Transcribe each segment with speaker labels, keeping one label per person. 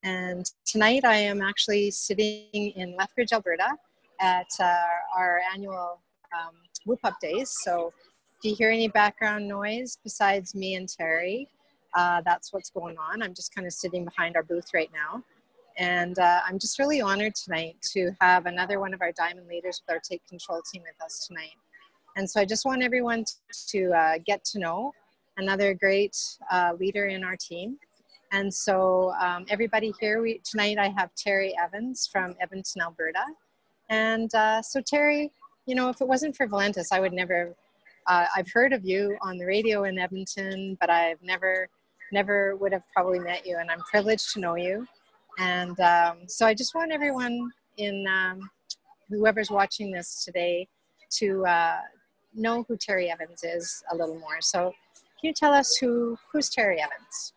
Speaker 1: And tonight I am actually sitting in Lethbridge, Alberta at our annual Whoop Up Days. So if you hear any background noise besides me and Terry, that's what's going on. I'm just kind of sitting behind our booth right now. And I'm just really honored tonight to have another one of our Diamond Leaders with our Take Control team with us tonight. And so I just want everyone to get to know another great leader in our team. And so everybody here, tonight I have Terry Evans from Edmonton, Alberta. And so Terry, you know, if it wasn't for Valentus, I would never, I've heard of you on the radio in Edmonton, but I've never would have probably met you, and I'm privileged to know you. And so I just want everyone in, whoever's watching this today to know who Terry Evans is a little more. So can you tell us who's Terry Evans?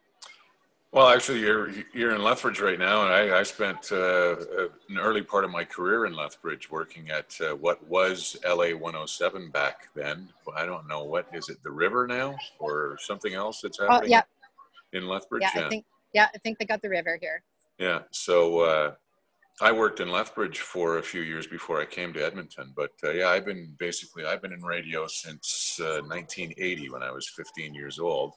Speaker 2: Well, actually, you're in Lethbridge right now, and I spent an early part of my career in Lethbridge working at what was LA 107 back then. I don't know, what is it, the River now, or something else that's happening in Lethbridge?
Speaker 1: Yeah, I think they got the River here.
Speaker 2: Yeah, so I worked in Lethbridge for a few years before I came to Edmonton, but yeah, I've been in radio since 1980 when I was 15 years old.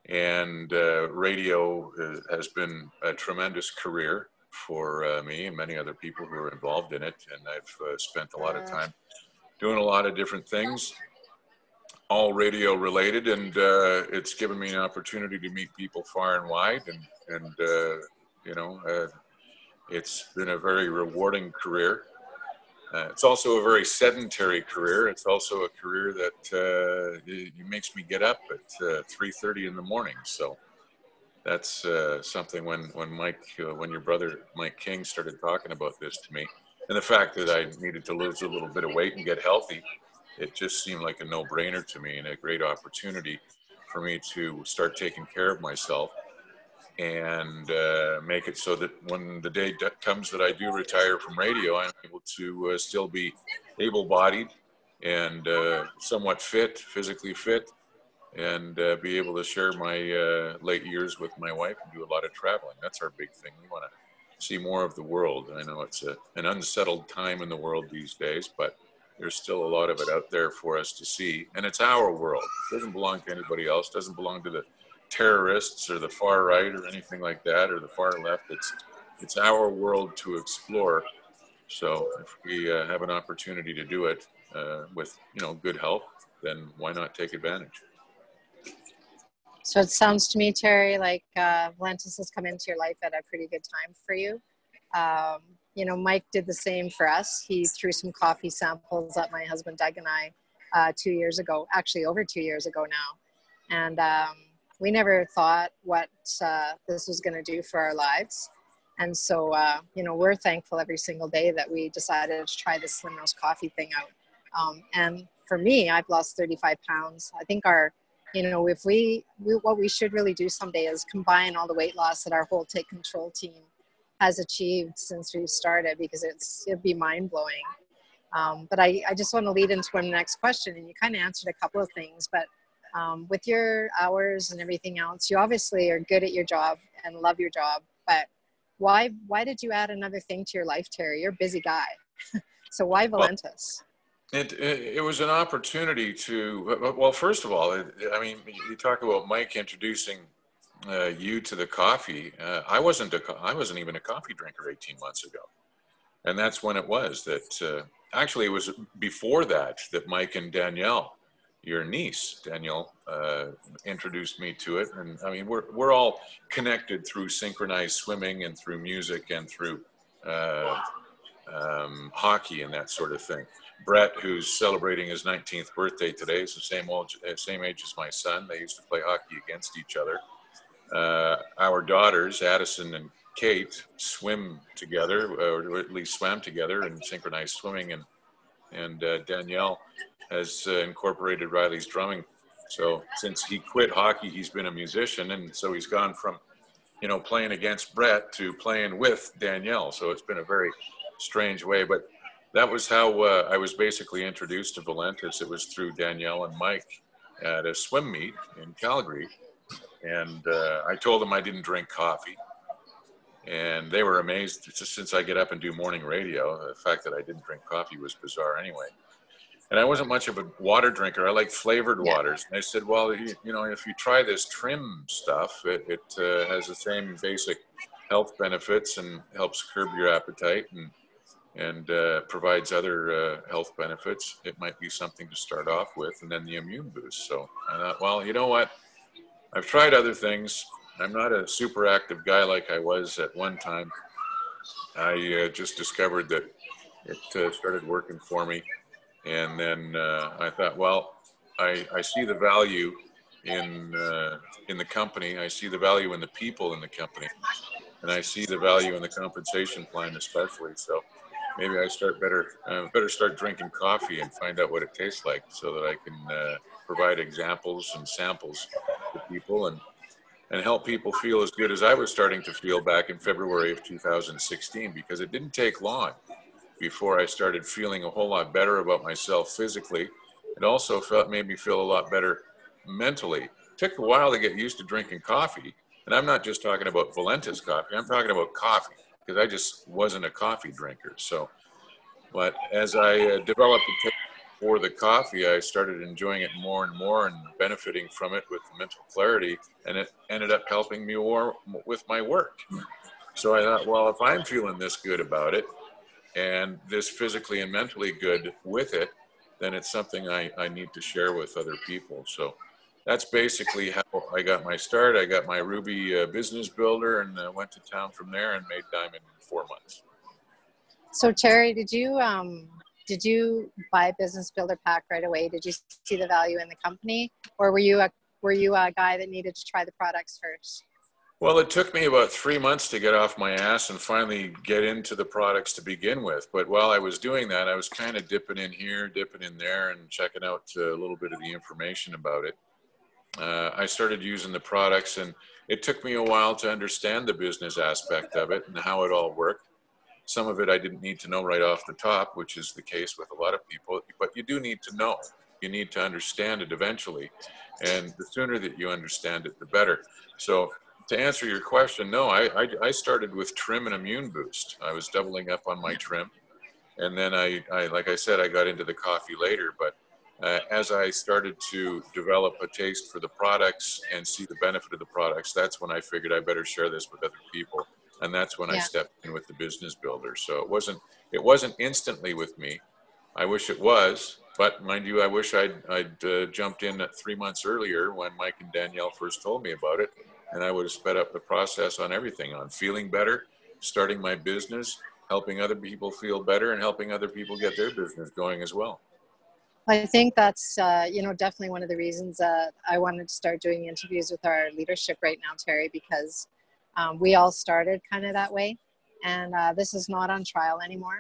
Speaker 2: And radio has been a tremendous career for me and many other people who are involved in it. And I've spent a lot of time doing a lot of different things, all radio related. And it's given me an opportunity to meet people far and wide. And you know, it's been a very rewarding career. It's also a very sedentary career. It's also a career that it makes me get up at 3:30 in the morning. So that's something when your brother Mike King started talking about this to me, and the fact that I needed to lose a little bit of weight and get healthy, it just seemed like a no-brainer to me and a great opportunity for me to start taking care of myself and make it so that when the day comes that I do retire from radio, I'm able to still be able-bodied and somewhat fit, physically fit, and be able to share my late years with my wife and do a lot of traveling. That's our big thing. We want to see more of the world. I know it's an unsettled time in the world these days, but there's still a lot of it out there for us to see. And it's our world. It doesn't belong to anybody else. It doesn't belong to the terrorists or the far right or anything like that, or the far left. It's our world to explore. So if we have an opportunity to do it with good health, then why not take advantage?
Speaker 1: So it sounds to me, Terry, like Valentus has come into your life at a pretty good time for you. Mike did the same for us. He threw some coffee samples at my husband Doug and I 2 years ago, actually over 2 years ago now. And we never thought what this was going to do for our lives. And so, we're thankful every single day that we decided to try this Slim Rose coffee thing out. And for me, I've lost 35 pounds. I think if what we should really do someday is combine all the weight loss that our whole Take Control team has achieved since we started, because it'd be mind-blowing. But I just want to lead into my next question, and you kind of answered a couple of things, but with your hours and everything else, you obviously are good at your job and love your job, but why did you add another thing to your life, Terry? You're a busy guy. So why Valentus?
Speaker 2: It was an opportunity to, well, first of all, you talk about Mike introducing you to the coffee. I wasn't even a coffee drinker 18 months ago. And that's when it was that, actually it was before that Mike and Danielle, your niece, Danielle, introduced me to it. And I mean, we're all connected through synchronized swimming and through music and through hockey and that sort of thing. Brett, who's celebrating his 19th birthday today, is the same age as my son. They used to play hockey against each other. Our daughters, Addison and Kate, swim together, or at least swam together in synchronized swimming, and Danielle has incorporated Riley's drumming. So since he quit hockey, he's been a musician, and so he's gone from, playing against Brett to playing with Danielle. So it's been a very strange way, but that was how I was basically introduced to Valentus. It was through Danielle and Mike at a swim meet in Calgary. And I told them I didn't drink coffee. And they were amazed since I get up and do morning radio. The fact that I didn't drink coffee was bizarre anyway. And I wasn't much of a water drinker. I like flavored waters. And I said, well, you know, if you try this trim stuff, it has the same basic health benefits and helps curb your appetite and provides other health benefits. It might be something to start off with, and then the immune boost. So I thought, well, you know what? I've tried other things. I'm not a super active guy like I was at one time. I just discovered that it started working for me. And then I thought, well, I see the value in the company. I see the value in the people in the company. And I see the value in the compensation plan especially. So maybe I better start drinking coffee and find out what it tastes like so that I can provide examples and samples to people and help people feel as good as I was starting to feel back in February of 2016, because it didn't take long before I started feeling a whole lot better about myself physically. It also made me feel a lot better mentally. It took a while to get used to drinking coffee. And I'm not just talking about Valentus coffee, I'm talking about coffee, because I just wasn't a coffee drinker. So, but as I developed a taste for the coffee, I started enjoying it more and more and benefiting from it with mental clarity, and it ended up helping me more with my work. So I thought, well, if I'm feeling this good about it, and this physically and mentally good with it, then it's something I need to share with other people. So that's basically how I got my start. I got my Ruby business builder and went to town from there and made Diamond in 4 months.
Speaker 1: So Terry, did you buy a business builder pack right away? Did you see the value in the company, or were you a guy that needed to try the products first?
Speaker 2: Well, it took me about 3 months to get off my ass and finally get into the products to begin with. But while I was doing that, I was kind of dipping in here, dipping in there, and checking out a little bit of the information about it. I started using the products, and it took me a while to understand the business aspect of it and how it all worked. Some of it I didn't need to know right off the top, which is the case with a lot of people, but you do need to know. You need to understand it eventually. And the sooner that you understand it, the better. So to answer your question, no, I started with trim and immune boost. I was doubling up on my trim. And then I like I said, I got into the coffee later, but as I started to develop a taste for the products and see the benefit of the products, that's when I figured I better share this with other people. And that's when I stepped in with the business builder. So it wasn't instantly with me. I wish it was, but mind you, I wish I'd jumped in 3 months earlier when Mike and Danielle first told me about it, and I would have sped up the process on everything, on feeling better, starting my business, helping other people feel better, and helping other people get their business going as well.
Speaker 1: I think that's definitely one of the reasons that I wanted to start doing interviews with our leadership right now, Terry, because we all started kind of that way, and this is not on trial anymore.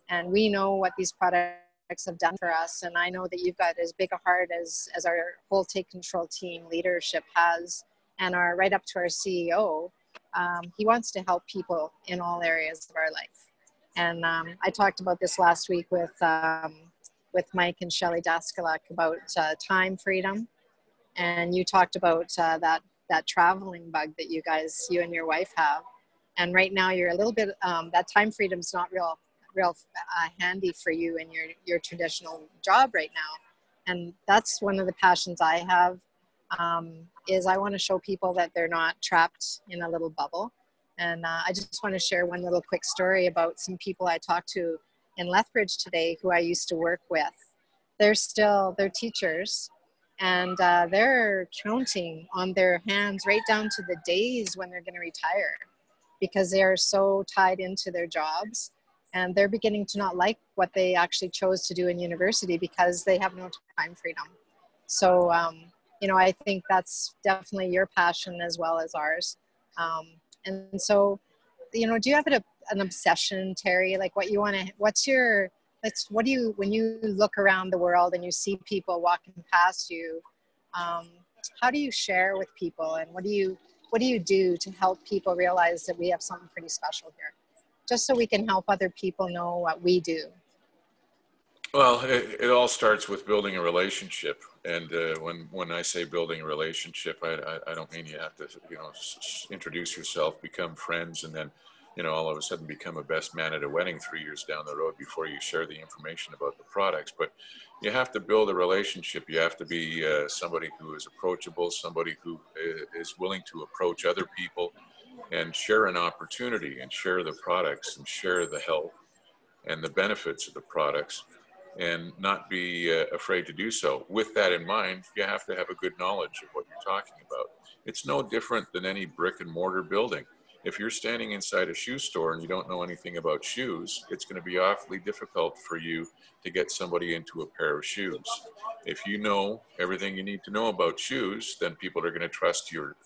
Speaker 1: And we know what these products have done for us, and I know that you've got as big a heart as our whole Take Control team leadership has, and right up to our CEO. He wants to help people in all areas of our life. And I talked about this last week with Mike and Shelley Daskalak about time freedom, and you talked about that traveling bug that you and your wife have, and right now you're a little bit that time freedom's not real handy for you in your traditional job right now. And that's one of the passions I have, is I want to show people that they're not trapped in a little bubble. And I just want to share one little quick story about some people I talked to in Lethbridge today who I used to work with. They're teachers, and they're counting on their hands right down to the days when they're going to retire, because they are so tied into their jobs, and they're beginning to not like what they actually chose to do in university because they have no time freedom. So, I think that's definitely your passion as well as ours. And so, do you have an obsession, Terry? Like what you want to, when you look around the world and you see people walking past you, how do you share with people, and what do you do to help people realize that we have something pretty special here, just so we can help other people know what we do?
Speaker 2: Well, it all starts with building a relationship, and when I say building a relationship, I don't mean you have to, you know, introduce yourself, become friends, and then, you know, all of a sudden become a best man at a wedding 3 years down the road before you share the information about the products. But you have to build a relationship. You have to be somebody who is approachable, somebody who is willing to approach other people and share an opportunity and share the products and share the health and the benefits of the products, and not be afraid to do so. With that in mind, you have to have a good knowledge of what you're talking about. It's no different than any brick and mortar building. If you're standing inside a shoe store and you don't know anything about shoes, it's going to be awfully difficult for you to get somebody into a pair of shoes. If you know everything you need to know about shoes, then people are going to trust your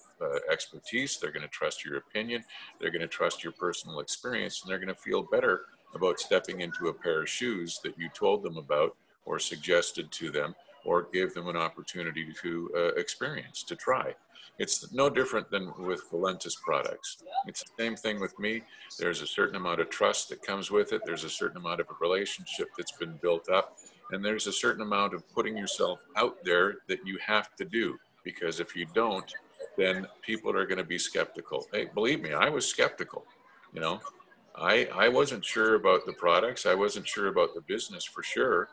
Speaker 2: expertise, they're going to trust your opinion, they're going to trust your personal experience, and they're going to feel better about stepping into a pair of shoes that you told them about or suggested to them or gave them an opportunity to experience, to try. It's no different than with Valentus products. It's the same thing with me. There's a certain amount of trust that comes with it. There's a certain amount of a relationship that's been built up. And there's a certain amount of putting yourself out there that you have to do. Because if you don't, then people are going to be skeptical. Hey, believe me, I was skeptical, you know. I wasn't sure about the products. I wasn't sure about the business for sure.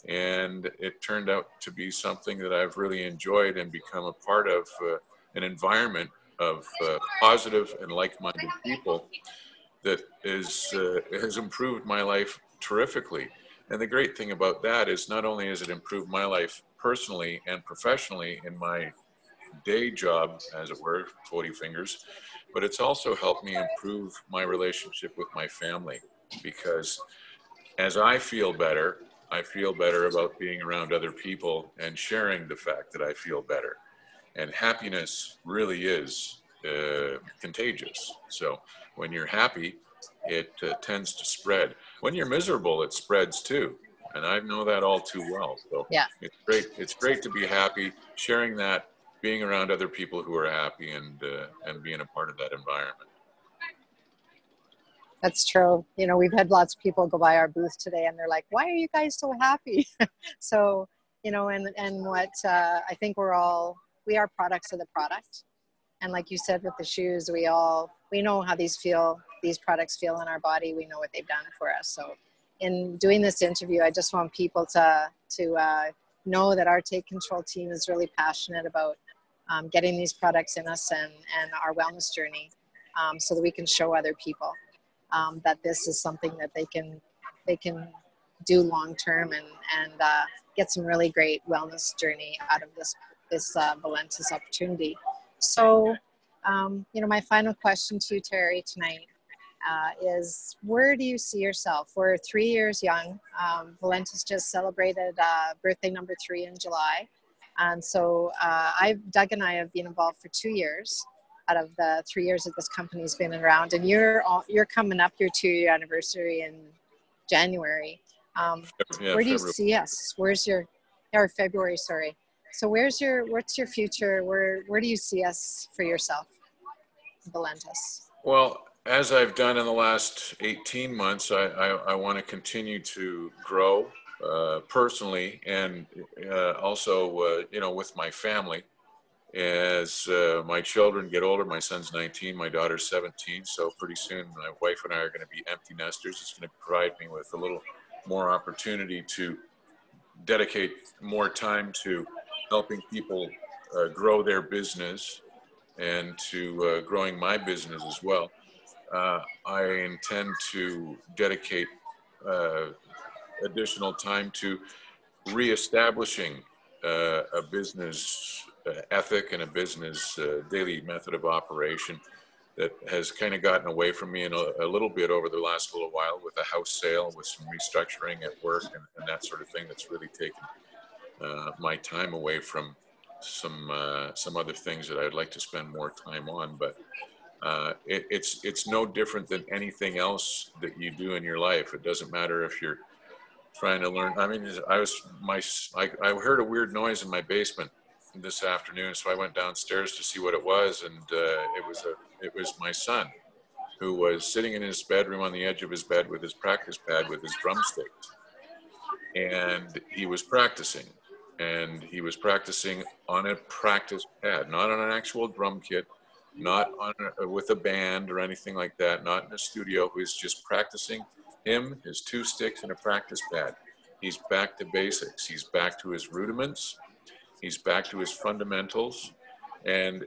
Speaker 2: And it turned out to be something that I've really enjoyed and become a part of an environment of positive and like-minded people that has improved my life terrifically. And the great thing about that is not only has it improved my life personally and professionally in my day job, as it were, 40 fingers, but it's also helped me improve my relationship with my family, because as I feel better about being around other people and sharing the fact that I feel better. And happiness really is contagious. So when you're happy, it tends to spread. When you're miserable, it spreads too. And I know that all too well. So
Speaker 1: Yeah.
Speaker 2: it's great. It's great to be happy, sharing that, being around other people who are happy, and being a part of that environment.
Speaker 1: That's true. You know, we've had lots of people go by our booth today and they're like, why are you guys so happy? So, you know, and what I think we are products of the product. And like you said, with the shoes, we know how these products feel in our body. We know what they've done for us. So in doing this interview, I just want people to know that our Take Control team is really passionate about getting these products in us and our wellness journey, so that we can show other people that this is something that they can do long term and get some really great wellness journey out of this Valentus opportunity. So, you know, my final question to you, Terry, tonight is, where do you see yourself? We're 3 years young. Valentus just celebrated birthday number 3 in July. And so Doug and I have been involved for 2 years out of the 3 years that this company's been around. And you're coming up your 2-year anniversary in January. Where do you see us? Or February, sorry. So what's your future? Where do you see us for yourself, Valentus?
Speaker 2: Well, as I've done in the last 18 months, I want to continue to grow personally, and also, you know, with my family. As my children get older, my son's 19, my daughter's 17, so pretty soon my wife and I are going to be empty nesters. It's going to provide me with a little more opportunity to dedicate more time to helping people grow their business and to growing my business as well. I intend to dedicate additional time to reestablishing a business ethic and a business daily method of operation that has kind of gotten away from me in a little bit over the last little while, with a house sale, with some restructuring at work and that sort of thing. That's really taken my time away from some other things that I'd like to spend more time on. But it's no different than anything else that you do in your life. It doesn't matter if you're trying to learn. I mean, I heard a weird noise in my basement this afternoon, so I went downstairs to see what it was, and it was my son, who was sitting in his bedroom on the edge of his bed with his practice pad with his drumsticks. and he was practicing. And he was practicing on a practice pad, not on an actual drum kit, not on with a band or anything like that, not in a studio. He was just practicing him, his two sticks, and a practice pad. He's back to basics. He's back to his rudiments. He's back to his fundamentals. And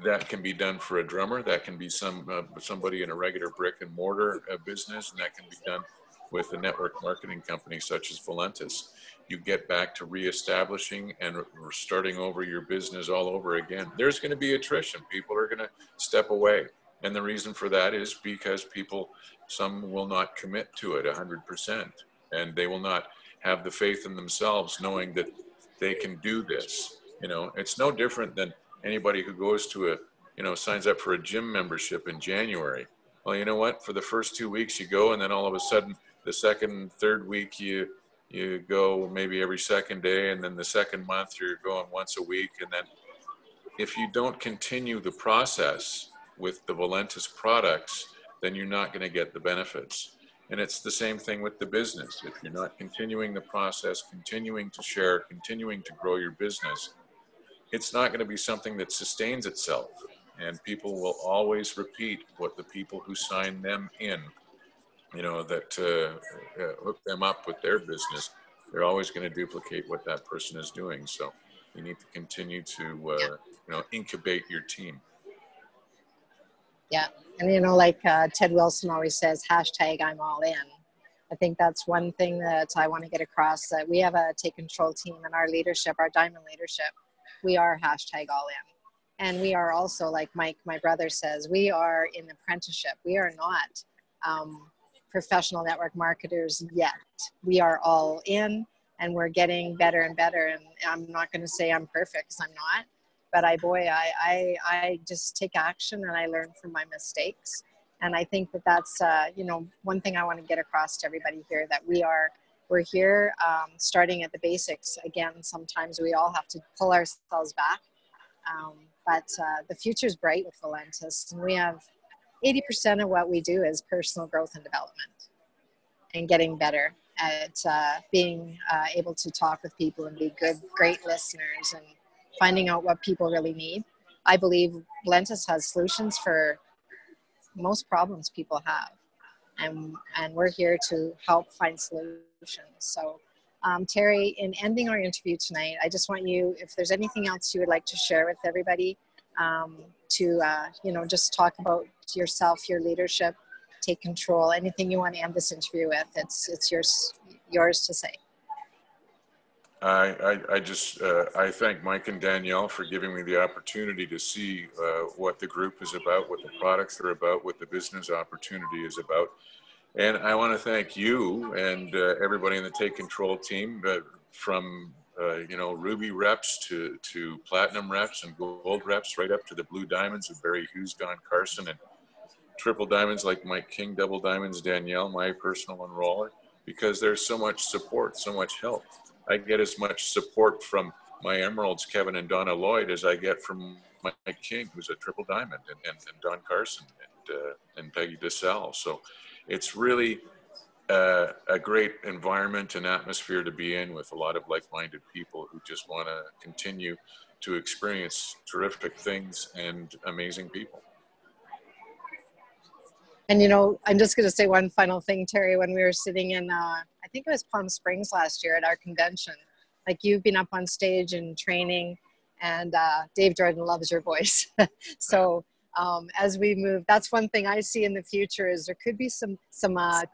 Speaker 2: that can be done for a drummer. That can be somebody in a regular brick and mortar business, and that can be done with a network marketing company such as Valentus. You get back to reestablishing and starting over your business all over again. There's going to be attrition. People are going to step away. And the reason for that is because some will not commit to it 100%. And they will not have the faith in themselves knowing that they can do this. You know, it's no different than anybody who goes to signs up for a gym membership in January. Well, you know what? For the first 2 weeks you go, and then all of a sudden the second, third week you go maybe every second day, and then the second month you're going once a week. And then if you don't continue the process with the Valentus products, then you're not going to get the benefits. And it's the same thing with the business. If you're not continuing the process, continuing to share, continuing to grow your business, it's not going to be something that sustains itself. And people will always repeat what the people who sign them in, that hook them up with their business, they're always going to duplicate what that person is doing. So you need to continue to, incubate your team.
Speaker 1: Yeah. And, like Ted Wilson always says, hashtag I'm all in. I think that's one thing that I want to get across, that we have a Take Control team, and our leadership, our diamond leadership, we are hashtag all in. And we are also, like Mike, my brother, says, we are in apprenticeship. We are not professional network marketers yet. We are all in, and we're getting better and better. And I'm not going to say I'm perfect, because I'm not. But I just take action, and I learn from my mistakes. And I think that's, one thing I want to get across to everybody here, that we're here starting at the basics. Again, sometimes we all have to pull ourselves back. But the future's bright with Valentus. And we have 80% of what we do is personal growth and development, and getting better at being able to talk with people and be great listeners, and finding out what people really need. I believe Valentus has solutions for most problems people have. And we're here to help find solutions. So, Terry, in ending our interview tonight, I just want you, if there's anything else you would like to share with everybody, just talk about yourself, your leadership, take control, anything you want to end this interview with, it's yours to say.
Speaker 2: I thank Mike and Danielle for giving me the opportunity to see what the group is about, what the products are about, what the business opportunity is about. And I want to thank you and everybody in the Take Control team, from Ruby reps to platinum reps and gold reps, right up to the blue diamonds of Barry Hughes, Don Carson, and triple diamonds like Mike King, double diamonds, Danielle, my personal enroller, because there's so much support, so much help. I get as much support from my emeralds, Kevin and Donna Lloyd, as I get from Mike King, who's a triple diamond, and Don Carson and Peggy DeSalle. So it's really a great environment and atmosphere to be in, with a lot of like-minded people who just want to continue to experience terrific things and amazing people.
Speaker 1: And, I'm just going to say one final thing, Terry. When we were sitting in, I think it was Palm Springs last year at our convention, like, you've been up on stage and training, and Dave Jordan loves your voice. So as we move, that's one thing I see in the future, is there could be some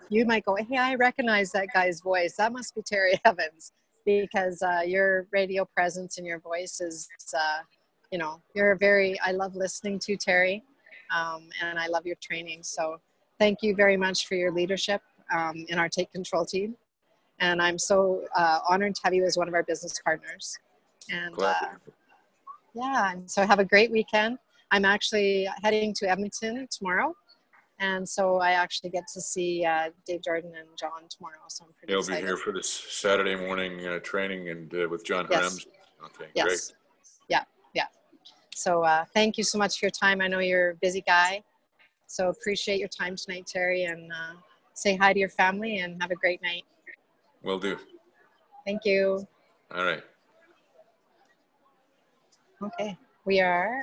Speaker 1: you might go, hey, I recognize that guy's voice. That must be Terry Evans, because your radio presence and your voice is, I love listening to Terry. And I love your training. So thank you very much for your leadership in our Take Control team. And I'm so honored to have you as one of our business partners. And so have a great weekend. I'm actually heading to Edmonton tomorrow. And so I actually get to see Dave Jordan and John tomorrow. So I'm pretty excited.
Speaker 2: You'll be here for this Saturday morning training and with John Hrems. Okay,
Speaker 1: yes.
Speaker 2: Great.
Speaker 1: Yeah. So thank you so much for your time. I know you're a busy guy. So appreciate your time tonight, Terry, and say hi to your family and have a great night.
Speaker 2: Will do.
Speaker 1: Thank you.
Speaker 2: All right.
Speaker 1: Okay, we are